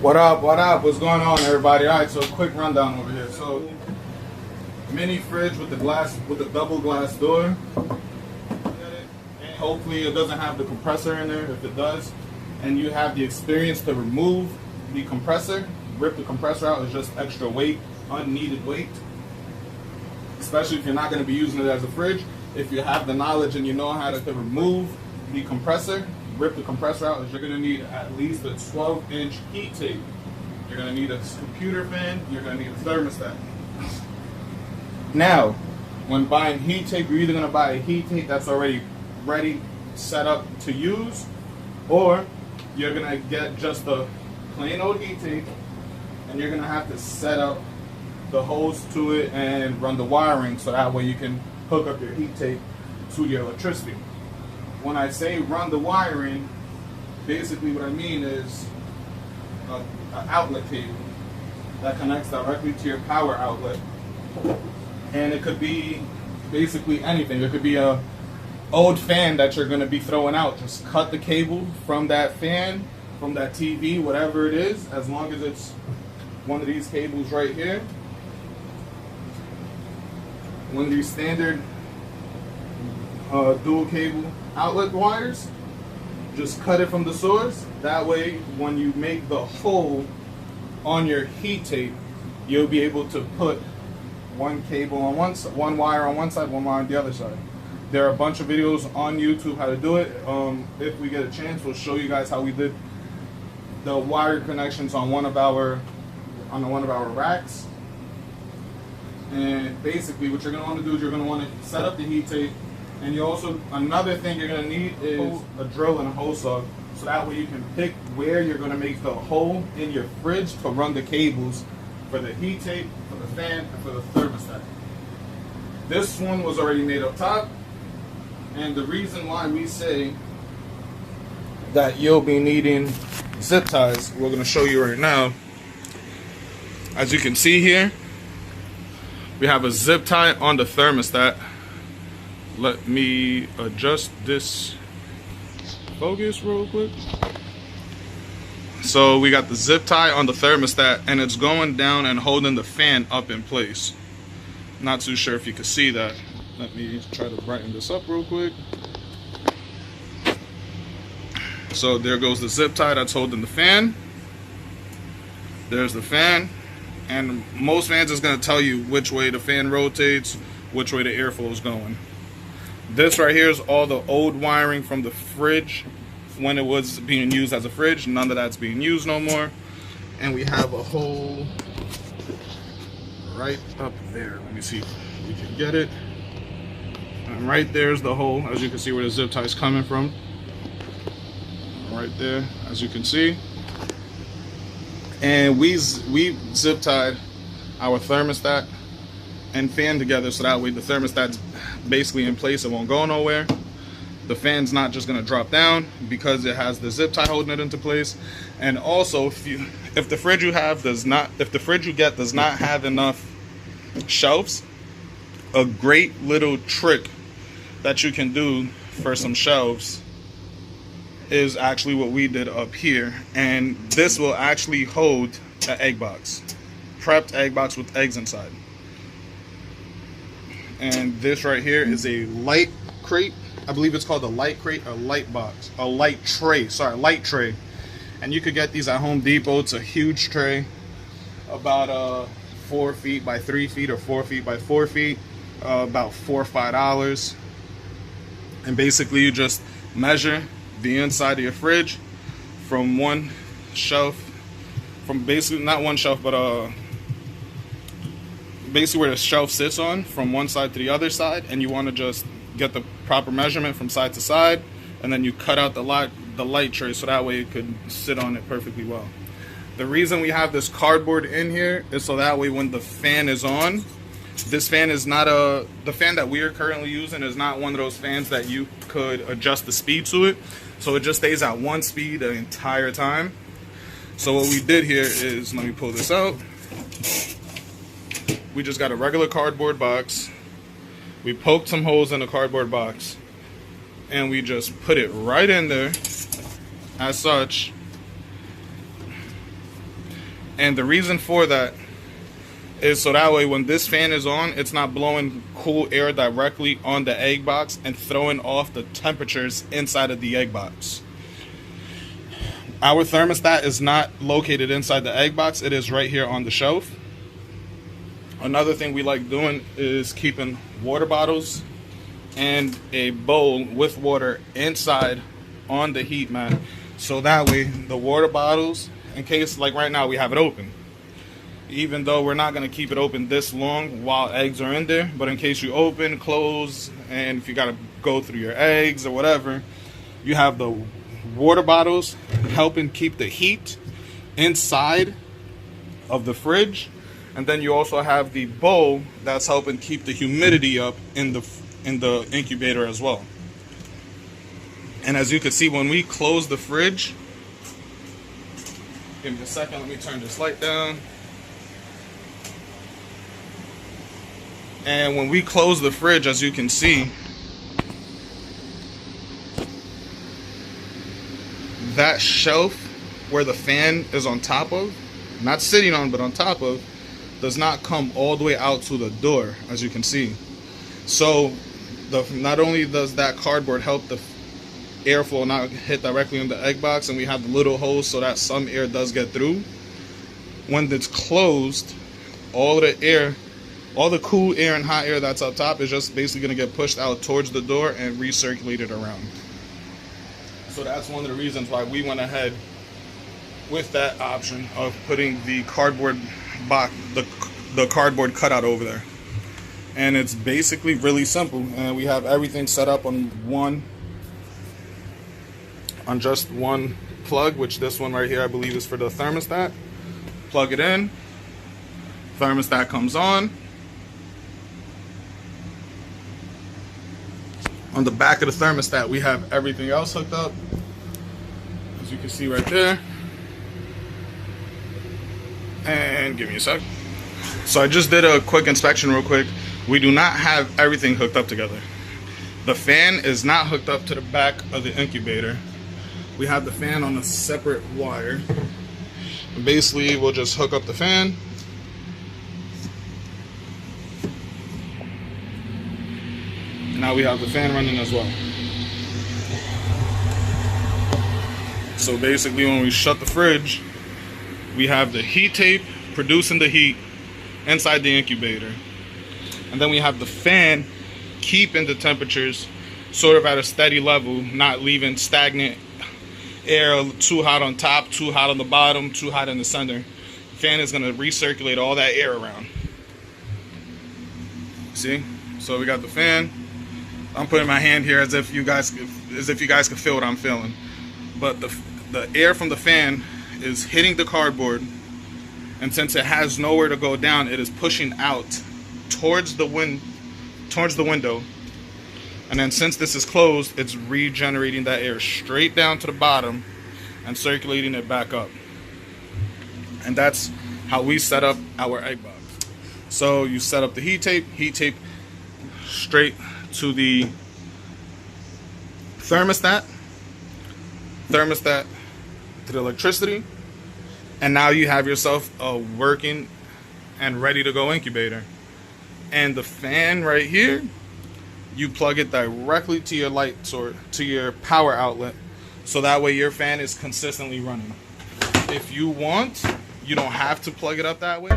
What up, what's going on, everybody? All right, so quick rundown over here. So mini fridge with the glass, with the double glass door. And hopefully it doesn't have the compressor in there. If it does, and you have the experience to remove the compressor, rip the compressor out, it's just extra weight, unneeded weight. Especially if you're not going to be using it as a fridge. If you have the knowledge and you know how to remove the compressor, rip the compressor out, you're going to need at least a 12-inch heat tape. You're going to need a computer fan. You're going to need a thermostat. Now, when buying heat tape, you're either going to buy a heat tape that's already ready, set up to use, or you're going to get just a plain old heat tape, and you're going to have to set up the hose to it and run the wiring so that way you can hook up your heat tape to your electricity. When I say run the wiring, basically what I mean is an outlet cable that connects directly to your power outlet. And it could be basically anything. It could be a old fan that you're going to be throwing out. Just cut the cable from that fan, from that TV, whatever it is, as long as it's one of these cables right here. One of these standard dual cable outlet wires, just cut it from the source. That way when you make the hole on your heat tape, you'll be able to put one cable on one wire on one side, one wire on the other side. There are a bunch of videos on YouTube how to do it. If we get a chance, we'll show you guys how we did the wire connections on one of our racks. And basically what you're going to want to do is you're going to want to set up the heat tape. And you also, another thing you're going to need is a drill and a hole saw. So that way you can pick where you're going to make the hole in your fridge to run the cables for the heat tape, for the fan, and for the thermostat. This one was already made up top. And the reason why we say that you'll be needing zip ties, we're going to show you right now. As you can see here, we have a zip tie on the thermostat. Let me adjust this focus real quick. So we got the zip tie on the thermostat, and it's going down and holding the fan up in place. Not too sure if you can see that. Let me try to brighten this up real quick. So there goes the zip tie that's holding the fan. There's the fan. And most fans is going to tell you which way the fan rotates, which way the airflow is going. This right here is all the old wiring from the fridge when it was being used as a fridge. None of that's being used no more. And we have a hole right up there. Let me see if we can get it. And right there's the hole, as you can see where the zip tie is coming from. Right there, as you can see. And we zip tied our thermostat and fan together so that way the thermostat's basically in place. It won't go nowhere. The fan's not just going to drop down because it has the zip tie holding it into place. And also, if the fridge you get does not have enough shelves, a great little trick that you can do for some shelves is actually what we did up here. And this will actually hold an egg box, prepped egg box with eggs inside. And this right here is a light crate. I believe it's called a light crate or light box. A light tray, sorry, light tray. And you could get these at Home Depot. It's a huge tray, about 4 feet by 3 feet or 4 feet by 4 feet, about $4 or $5. And basically you just measure the inside of your fridge from one shelf, from basically not one shelf, but basically where the shelf sits on, from one side to the other side, and you want to just get the proper measurement from side to side, and then you cut out the light tray so that way it could sit on it perfectly well. The reason we have this cardboard in here is so that way when the fan is on, this fan is not the fan that we are currently using is not one of those fans that you could adjust the speed to it. So it just stays at one speed the entire time. So what we did here is, let me pull this out. We just got a regular cardboard box. We poked some holes in the cardboard box, and we just put it right in there as such. And the reason for that is so that way when this fan is on, it's not blowing cool air directly on the egg box and throwing off the temperatures inside of the egg box. Our thermostat is not located inside the egg box. It is right here on the shelf. Another thing we like doing is keeping water bottles and a bowl with water inside on the heat mat, so that way the water bottles, in case like right now we have it open, even though we're not going to keep it open this long while eggs are in there, but in case you open, close, and if you got to go through your eggs or whatever, you have the water bottles helping keep the heat inside of the fridge, and then you also have the bowl that's helping keep the humidity up in the incubator as well. And as you can see, when we close the fridge, give me a second, let me turn this light down. And when we close the fridge, as you can see, that shelf where the fan is on top of, not sitting on, but on top of, does not come all the way out to the door, as you can see. So not only does that cardboard help the airflow not hit directly in the egg box, and we have the little holes so that some air does get through, when it's closed, all the air, all the cool air and hot air that's up top is just basically going to get pushed out towards the door and recirculated around. So that's one of the reasons why we went ahead with that option of putting the cardboard box, the cardboard cutout over there. And it's basically really simple, and we have everything set up on just one plug, which this one right here I believe is for the thermostat. Plug it in, thermostat comes on. On the back of the thermostat we have everything else hooked up, as you can see right there. And give me a sec. So I just did a quick inspection real quick. We do not have everything hooked up together. The fan is not hooked up to the back of the incubator. We have the fan on a separate wire. Basically, we'll just hook up the fan. Now we have the fan running as well. So basically, when we shut the fridge, we have the heat tape producing the heat inside the incubator. And then we have the fan keeping the temperatures sort of at a steady level, not leaving stagnant air, too hot on top, too hot on the bottom, too hot in the center. The fan is going to recirculate all that air around. See? So we got the fan. I'm putting my hand here as if you guys can feel what I'm feeling. But the air from the fan is hitting the cardboard, and since it has nowhere to go down, it is pushing out towards the window. And then since this is closed, it's regenerating that air straight down to the bottom and circulating it back up. And that's how we set up our egg box. So you set up the heat tape straight to the thermostat to the electricity, and now you have yourself a working and ready to go incubator. And the fan right here, you plug it directly to your light or to your power outlet, so that way your fan is consistently running. If you want, you don't have to plug it up that way.